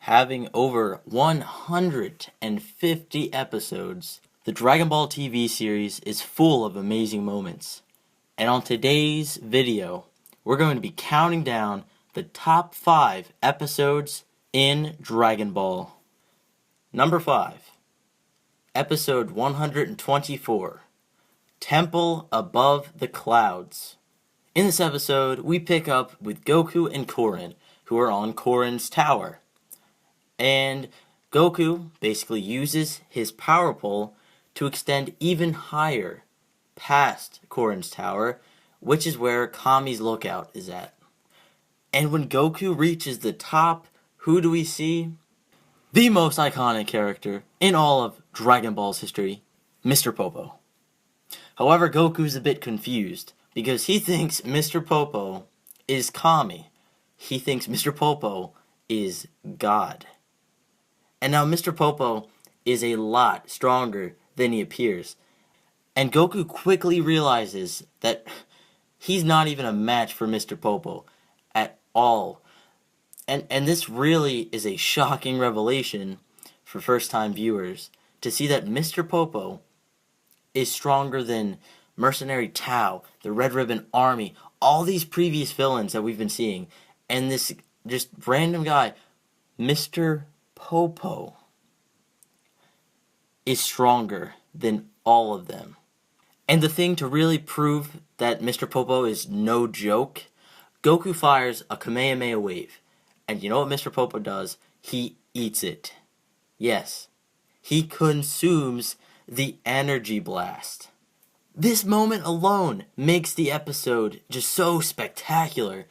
Having over 150 episodes, the Dragon Ball TV series is full of amazing moments. And on today's video, we're going to be counting down the top 5 episodes in Dragon Ball. Number 5, episode 124, Temple Above the Clouds. In this episode, we pick up with Goku and Korin, who are on Korin's tower. And Goku basically uses his power pole to extend even higher past Korin's tower, which is where Kami's lookout is at. And when Goku reaches the top, who do we see? The most iconic character in all of Dragon Ball's history, Mr. Popo. However, Goku's a bit confused because he thinks Mr. Popo is Kami. He thinks Mr. Popo is God. And now Mr. Popo is a lot stronger than he appears. And Goku quickly realizes that he's not even a match for Mr. Popo at all. And this really is a shocking revelation for first-time viewers to see that Mr. Popo is stronger than Mercenary Tao, the Red Ribbon Army, all these previous villains that we've been seeing. And this just random guy, Mr. Popo, is stronger than all of them. And the thing to really prove that Mr. Popo is no joke, Goku fires a Kamehameha wave. And you know what Mr. Popo does? He eats it. Yes, he consumes the energy blast. This moment alone makes the episode just so spectacular.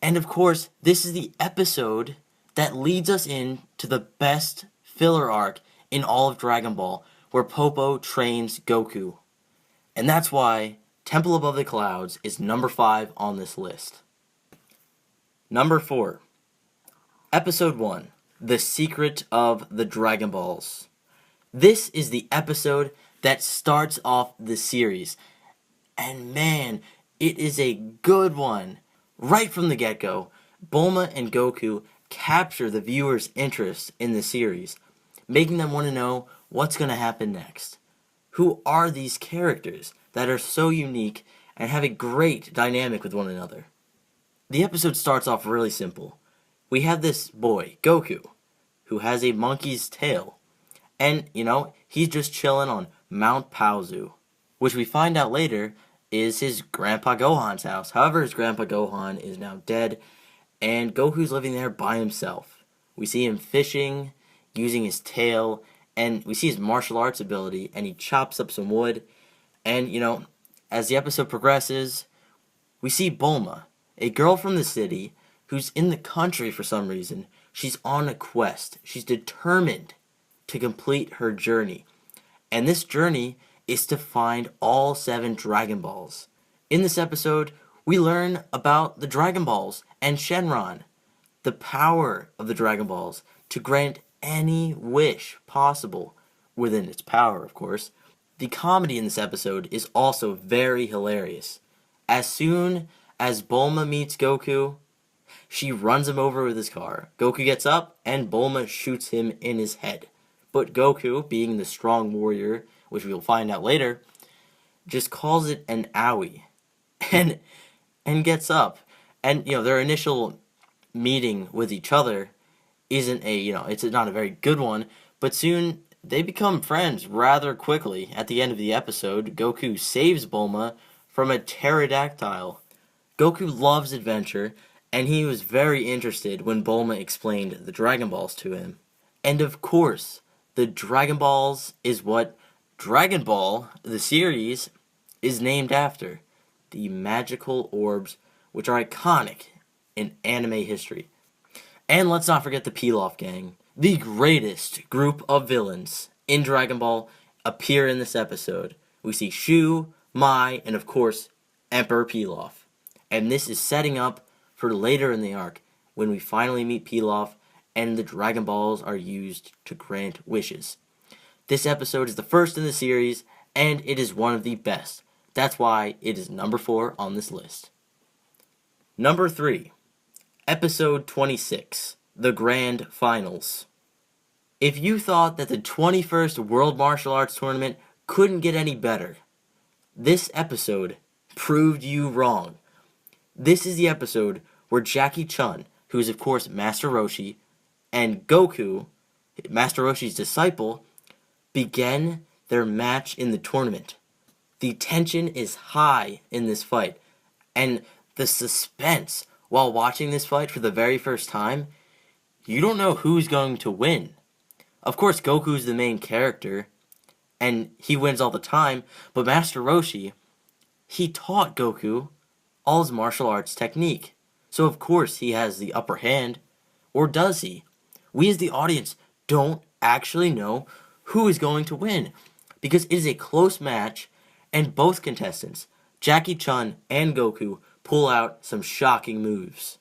And of course, this is the episode that leads us into the best filler arc in all of Dragon Ball, where Popo trains Goku. And that's why Temple Above the Clouds is number 5 on this list. Number 4, Episode 1, The Secret of the Dragon Balls. This is the episode that starts off the series. And man, it is a good one. Right from the get-go, Bulma and Goku capture the viewer's interest in the series, making them want to know what's going to happen next. Who are these characters that are so unique and have a great dynamic with one another? The episode starts off really simple. We have this boy, Goku, who has a monkey's tail. And, he's just chilling on Mount Paozu, which we find out later is his Grandpa Gohan's house. However, his Grandpa Gohan is now dead, and Goku's living there by himself. We see him fishing, using his tail, and we see his martial arts ability, and he chops up some wood. And, as the episode progresses, we see Bulma, a girl from the city, who's in the country for some reason. She's on a quest. She's determined to complete her journey. And this journey is to find all 7 Dragon Balls. In this episode, we learn about the Dragon Balls and Shenron, the power of the Dragon Balls to grant any wish possible, within its power, of course. The comedy in this episode is also very hilarious. As soon as Bulma meets Goku, she runs him over with his car. Goku gets up, and Bulma shoots him in his head. But Goku, being the strong warrior, which we'll find out later, just calls it an owie, and gets up. And, their initial meeting with each other isn't it's not a very good one, but soon they become friends rather quickly. At the end of the episode, Goku saves Bulma from a pterodactyl. Goku loves adventure, and he was very interested when Bulma explained the Dragon Balls to him. And of course, the Dragon Balls is what Dragon Ball, the series, is named after. The magical orbs, which are iconic in anime history. And let's not forget the Pilaf Gang. The greatest group of villains in Dragon Ball appear in this episode. We see Shu, Mai, and of course, Emperor Pilaf. And this is setting up for later in the arc, when we finally meet Pilaf and the Dragon Balls are used to grant wishes. This episode is the first in the series, and it is one of the best. That's why it is number 4 on this list. Number 3, Episode 26, the Grand Finals. If you thought that the 21st World Martial Arts Tournament couldn't get any better, this episode proved you wrong. This is the episode where Jackie Chun, who is of course Master Roshi, and Goku, Master Roshi's disciple, begin their match in the tournament. The tension is high in this fight, and the suspense while watching this fight for the very first time, you don't know who's going to win. Of course, Goku's the main character, and he wins all the time, but Master Roshi, he taught Goku all his martial arts technique. So of course he has the upper hand. Or does he? We as the audience don't actually know who is going to win, because it is a close match, and both contestants, Jackie Chun and Goku, pull out some shocking moves.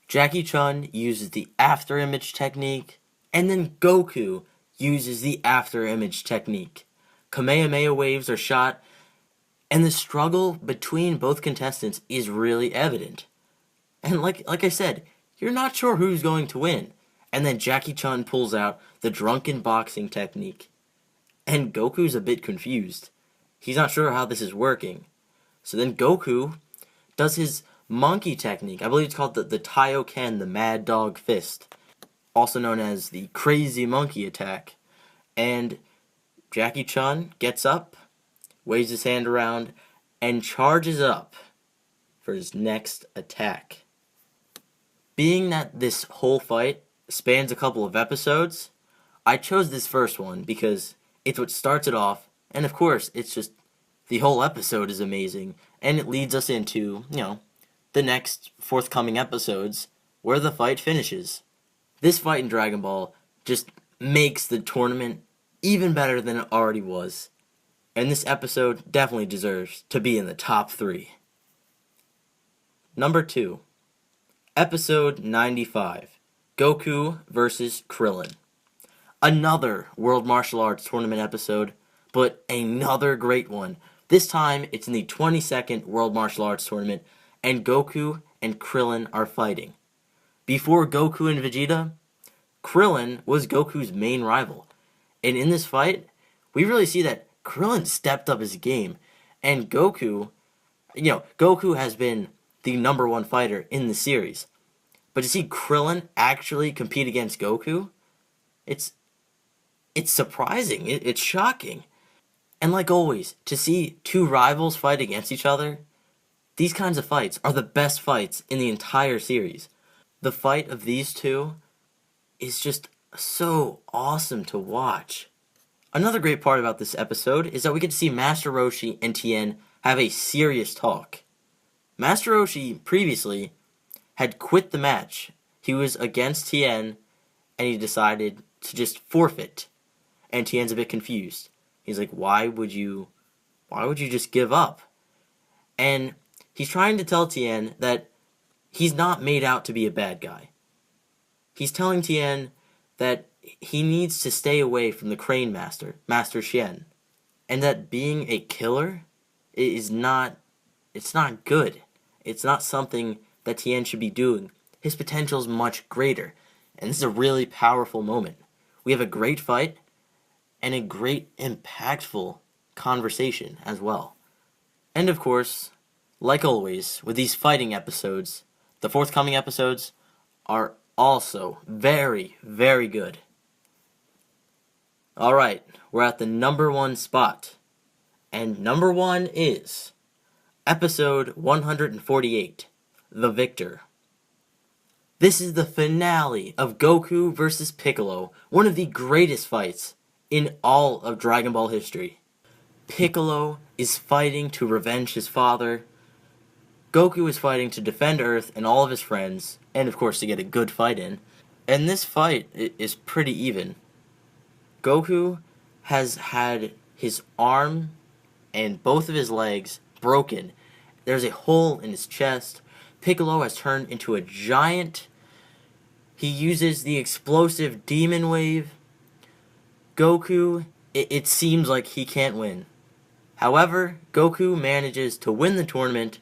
Jackie Chun uses the after image technique, and then Goku uses the after image technique. Kamehameha waves are shot, and the struggle between both contestants is really evident. And like I said, you're not sure who's going to win. And then Jackie Chun pulls out the drunken boxing technique. And Goku's a bit confused. He's not sure how this is working. So then Goku does his monkey technique. I believe it's called the Taioken, the Mad Dog Fist. Also known as the Crazy Monkey Attack. And Jackie Chun gets up, waves his hand around, and charges up for his next attack. Being that this whole fight spans a couple of episodes, I chose this first one because it's what starts it off, and of course, it's just, the whole episode is amazing, and it leads us into, the next forthcoming episodes where the fight finishes. This fight in Dragon Ball just makes the tournament even better than it already was. And this episode definitely deserves to be in the top 3. Number 2. Episode 95. Goku vs. Krillin. Another World Martial Arts Tournament episode, but another great one. This time, it's in the 22nd World Martial Arts Tournament, and Goku and Krillin are fighting. Before Goku and Vegeta, Krillin was Goku's main rival. And in this fight, we really see that Krillin stepped up his game. And Goku has been the number 1 fighter in the series. But to see Krillin actually compete against Goku, it's surprising. It's shocking. And like always, to see two rivals fight against each other, these kinds of fights are the best fights in the entire series. The fight of these two is just so awesome to watch. Another great part about this episode is that we get to see Master Roshi and Tien have a serious talk. Master Roshi previously had quit the match. He was against Tien, and he decided to just forfeit. And Tien's a bit confused. He's like, why would you just give up? And he's trying to tell Tien that he's not made out to be a bad guy. He's telling Tien that he needs to stay away from the Crane Master, Master Shen, and that being a killer it's not good. It's not something that Tien should be doing. His potential is much greater, and this is a really powerful moment. We have a great fight and a great impactful conversation as well. And of course, like always, with these fighting episodes, the forthcoming episodes are also very, very good. Alright, we're at the number 1 spot. And number 1 is episode 148, The Victor. This is the finale of Goku vs. Piccolo, one of the greatest fights in all of Dragon Ball history. Piccolo is fighting to revenge his father. Goku is fighting to defend Earth and all of his friends, and of course to get a good fight in. And this fight is pretty even. Goku has had his arm and both of his legs broken. There's a hole in his chest. Piccolo has turned into a giant. He uses the explosive demon wave. Goku, it seems like he can't win. However, Goku manages to win the tournament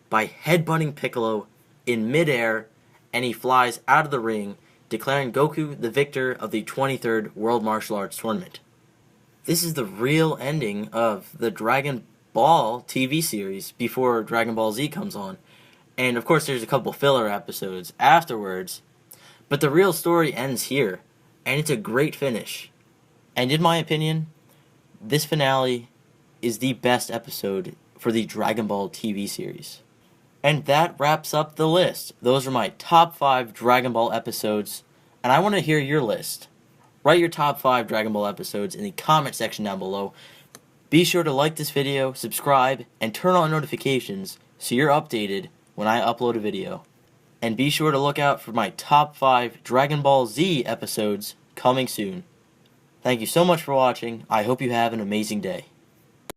by headbutting Piccolo in midair, and he flies out of the ring declaring Goku the victor of the 23rd World Martial Arts Tournament. This is the real ending of the Dragon Ball TV series before Dragon Ball Z comes on. And of course there's a couple filler episodes afterwards, but the real story ends here, and it's a great finish. And in my opinion, this finale is the best episode for the Dragon Ball TV series. And that wraps up the list. Those are my top 5 Dragon Ball episodes, and I want to hear your list. Write your top 5 Dragon Ball episodes in the comment section down below. Be sure to like this video, subscribe, and turn on notifications so you're updated when I upload a video. And be sure to look out for my top 5 Dragon Ball Z episodes coming soon. Thank you so much for watching. I hope you have an amazing day.